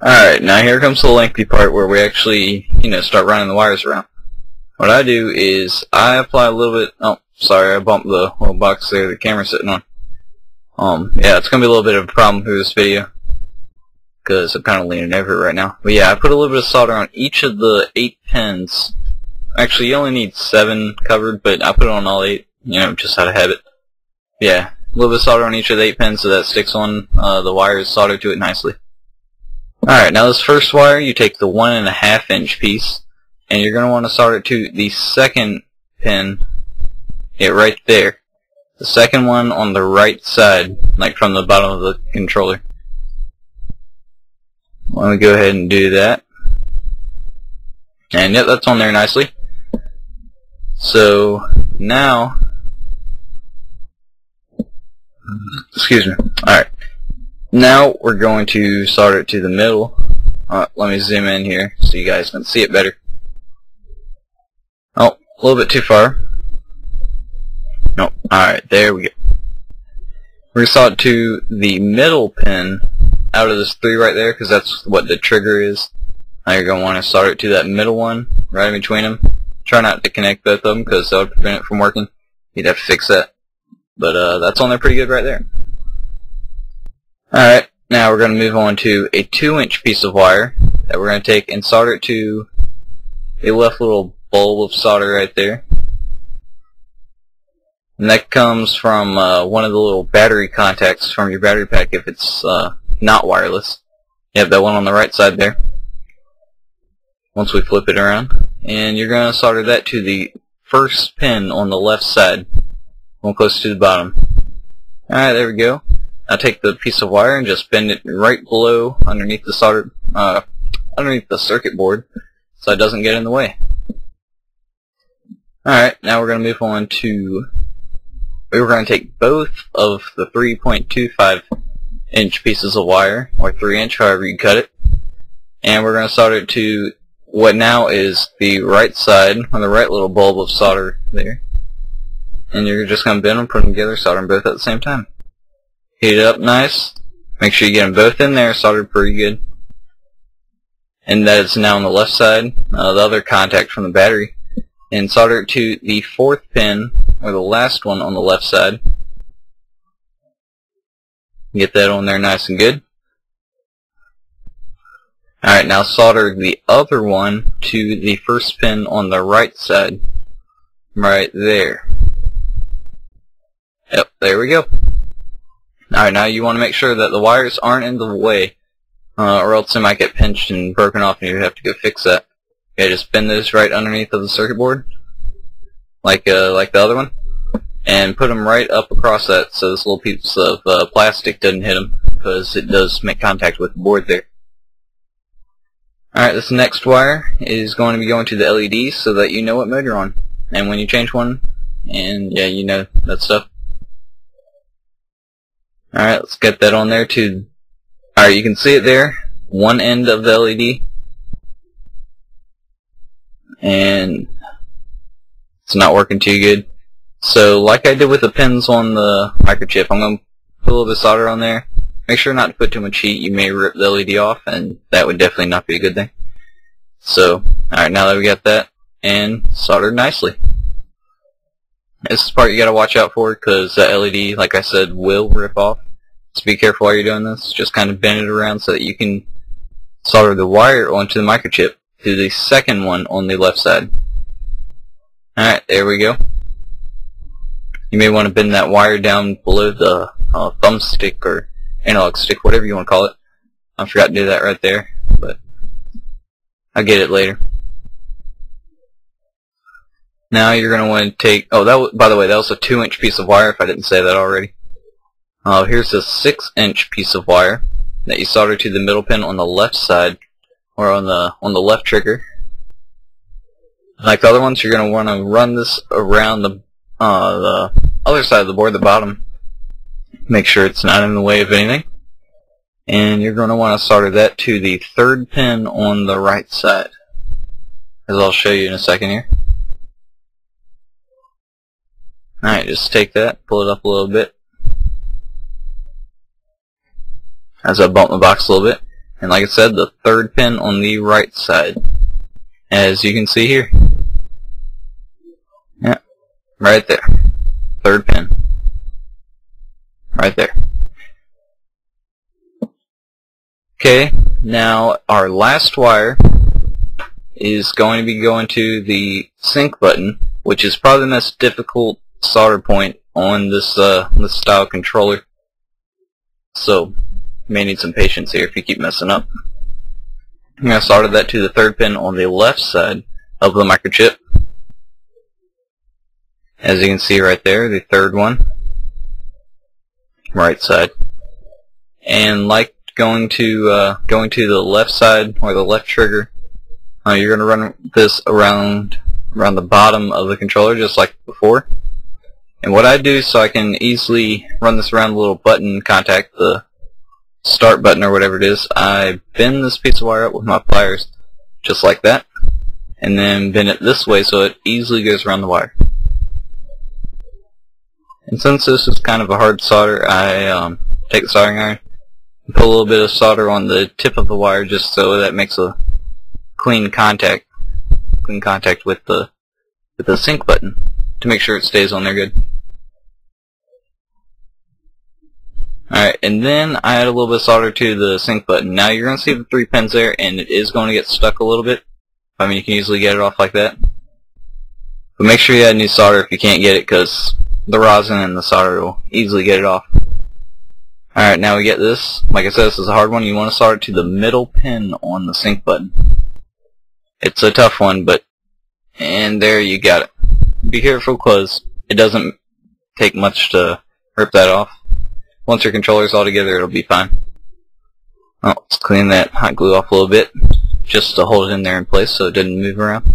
Alright, now here comes the lengthy part where we actually, start running the wires around. What I do is I apply a little bit, oh, sorry, I bumped the little box there the camera's sitting on. Yeah, it's going to be a little bit of a problem for this video, because I'm kind of leaning over it right now. But yeah, I put a little bit of solder on each of the 8 pins. Actually, you only need 7 covered, but I put it on all 8, just out of habit. Yeah, a little bit of solder on each of the 8 pins so that sticks on the wires soldered to it nicely. Alright, now this first wire, you take the 1.5 inch piece, and you're going to want to solder it to the second pin, right there. The second one on the right side, like from the bottom of the controller. Let me go ahead and do that. And yep, that's on there nicely. So, now, excuse me, alright. Now we're going to solder it to the middle. Let me zoom in here so you guys can see it better. Oh, a little bit too far. Nope. Alright, there we go. We're going to solder it to the middle pin out of this 3 right there, because that's what the trigger is. Now you're going to want to solder it to that middle one, right in between them. Try not to connect both of them, because that would prevent it from working. You'd have to fix that. But that's on there pretty good right there. Alright, now we're going to move on to a 2-inch piece of wire that we're going to take and solder it to a left little bulb of solder right there. And that comes from one of the little battery contacts from your battery pack if it's not wireless. You have that one on the right side there. Once we flip it around. And you're going to solder that to the first pin on the left side, one close to the bottom. Alright, there we go. Now take the piece of wire and just bend it right below underneath the solder, underneath the circuit board, so it doesn't get in the way. Alright, now we're going to move on to, we're going to take both of the 3.25 inch pieces of wire, or 3 inch, however you cut it, and we're going to solder it to what now is the right side, on the right little bulb of solder there. And you're just going to bend them, put them together, solder them both at the same time. Heat it up nice. Make sure you get them both in there, soldered pretty good. And that is now on the left side, the other contact from the battery. And solder it to the 4th pin, or the last one on the left side. Get that on there nice and good. Alright, now solder the other one to the first pin on the right side. Right there. Yep, there we go. Alright, now you want to make sure that the wires aren't in the way, or else they might get pinched and broken off and you have to go fix that. Okay, just bend those right underneath of the circuit board, like the other one, and put them right up across that so this little piece of plastic doesn't hit them, because it does make contact with the board there. Alright, this next wire is going to be going to the LED so that you know what mode you're on, and when you change one, and yeah, you know that stuff. Alright, let's get that on there too. Alright, you can see it there, one end of the LED. And it's not working too good. So, like I did with the pins on the microchip, I'm going to put a little bit of solder on there. Make sure not to put too much heat, you may rip the LED off, and that would definitely not be a good thing. So, alright, now that we got that, and soldered nicely. This is the part you gotta watch out for, because that LED, like I said, will rip off. So be careful while you're doing this. Just kind of bend it around so that you can solder the wire onto the microchip to the second one on the left side. Alright, there we go. You may want to bend that wire down below the thumbstick or analog stick, whatever you want to call it. I forgot to do that right there, but I'll get it later. Now you're going to want to take, by the way, that was a 2-inch piece of wire if I didn't say that already. Here's a 6-inch piece of wire that you solder to the middle pin on the left side, or on the left trigger. Like the other ones, you're going to want to run this around the other side of the board, the bottom. Make sure it's not in the way of anything. And you're going to want to solder that to the 3rd pin on the right side, as I'll show you in a second here. Alright, just take that, pull it up a little bit, as I bump the box a little bit. And like I said, the third pin on the right side, as you can see here. Yeah, right there. Third pin. Right there. Okay, now our last wire is going to be going to the sync button, which is probably the most difficult solder point on this style controller. So, you may need some patience here if you keep messing up. I'm going to solder that to the third pin on the left side of the microchip. As you can see right there, the third one, right side. And like going to the left side or the left trigger, you're going to run this around the bottom of the controller just like before. And what I do so I can easily run this around the little button contact, the start button or whatever it is, I bend this piece of wire up with my pliers just like that, and then bend it this way so it easily goes around the wire. And since this is kind of a hard solder, I take the soldering iron and put a little bit of solder on the tip of the wire just so that makes a clean contact with the sync button to make sure it stays on there good. Alright, and then I add a little bit of solder to the sync button. Now you're going to see the 3 pins there, and it is going to get stuck a little bit. I mean, you can easily get it off like that. But make sure you add new solder if you can't get it, because the rosin and the solder will easily get it off. Alright, now we get this. Like I said, this is a hard one. You want to solder to the middle pin on the sync button. It's a tough one, and there you got it. Be careful, because it doesn't take much to rip that off. Once your controller's all together, it'll be fine. Oh, let's clean that hot glue off a little bit, just to hold it in there in place so it doesn't move around.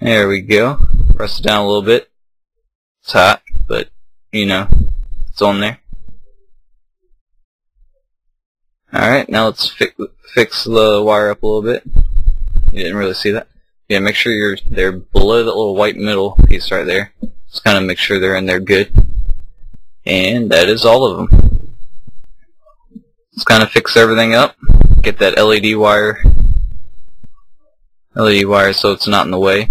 There we go. Press it down a little bit. It's hot, but, you know, it's on there. Alright, now let's fix the wire up a little bit. You didn't really see that. Yeah, make sure they're below that little white middle piece right there. Just kind of make sure they're in there good. And that is all of them. Let's kind of fix everything up. Get that LED wire so it's not in the way.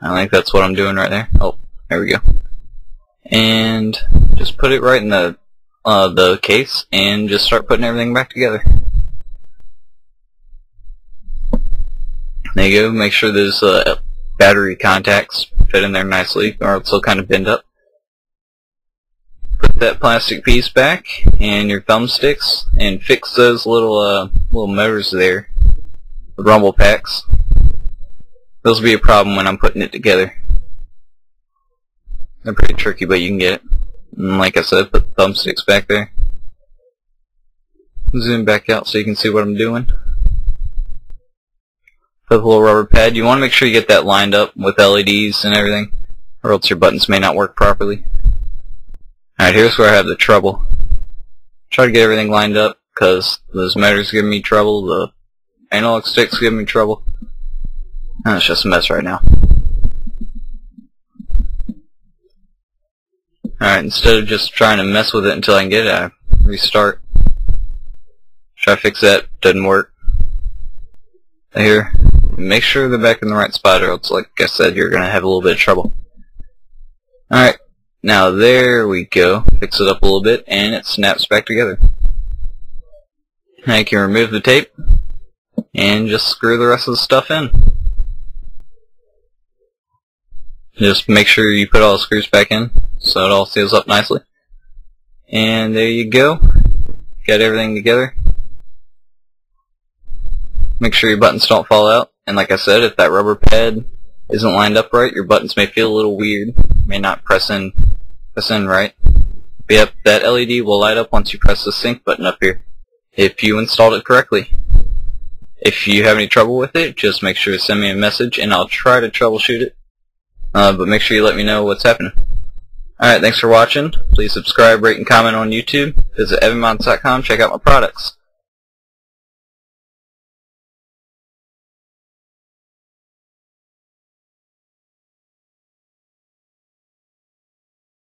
I think that's what I'm doing right there. Oh, there we go. And just put it right in the case and just start putting everything back together. There you go. Make sure those battery contacts fit in there nicely, or else they'll kind of bend up. Put that plastic piece back and your thumbsticks, and fix those little motors there, the rumble packs. Those will be a problem when I'm putting it together. They're pretty tricky, but you can get it. And like I said, put the thumbsticks back there. Zoom back out so you can see what I'm doing. Put a little rubber pad. You want to make sure you get that lined up with LEDs and everything, or else your buttons may not work properly. Alright, here's where I have the trouble. Try to get everything lined up, because those motors give me trouble, the analog sticks give me trouble. Oh, it's just a mess right now. Alright, instead of just trying to mess with it until I can get it, I restart. Try to fix that, doesn't work. Here, make sure they're back in the right spot, or else, like I said, you're going to have a little bit of trouble. Alright, now there we go. Fix it up a little bit, and it snaps back together. Now you can remove the tape, and just screw the rest of the stuff in. Just make sure you put all the screws back in, so it all seals up nicely. And there you go. Got everything together. Make sure your buttons don't fall out. And like I said, if that rubber pad isn't lined up right, your buttons may feel a little weird. May not press in right. But yep, that LED will light up once you press the sync button up here, if you installed it correctly. If you have any trouble with it, just make sure to send me a message and I'll try to troubleshoot it. But make sure you let me know what's happening. Alright, thanks for watching. Please subscribe, rate, and comment on YouTube. Visit EvanMods.com, check out my products.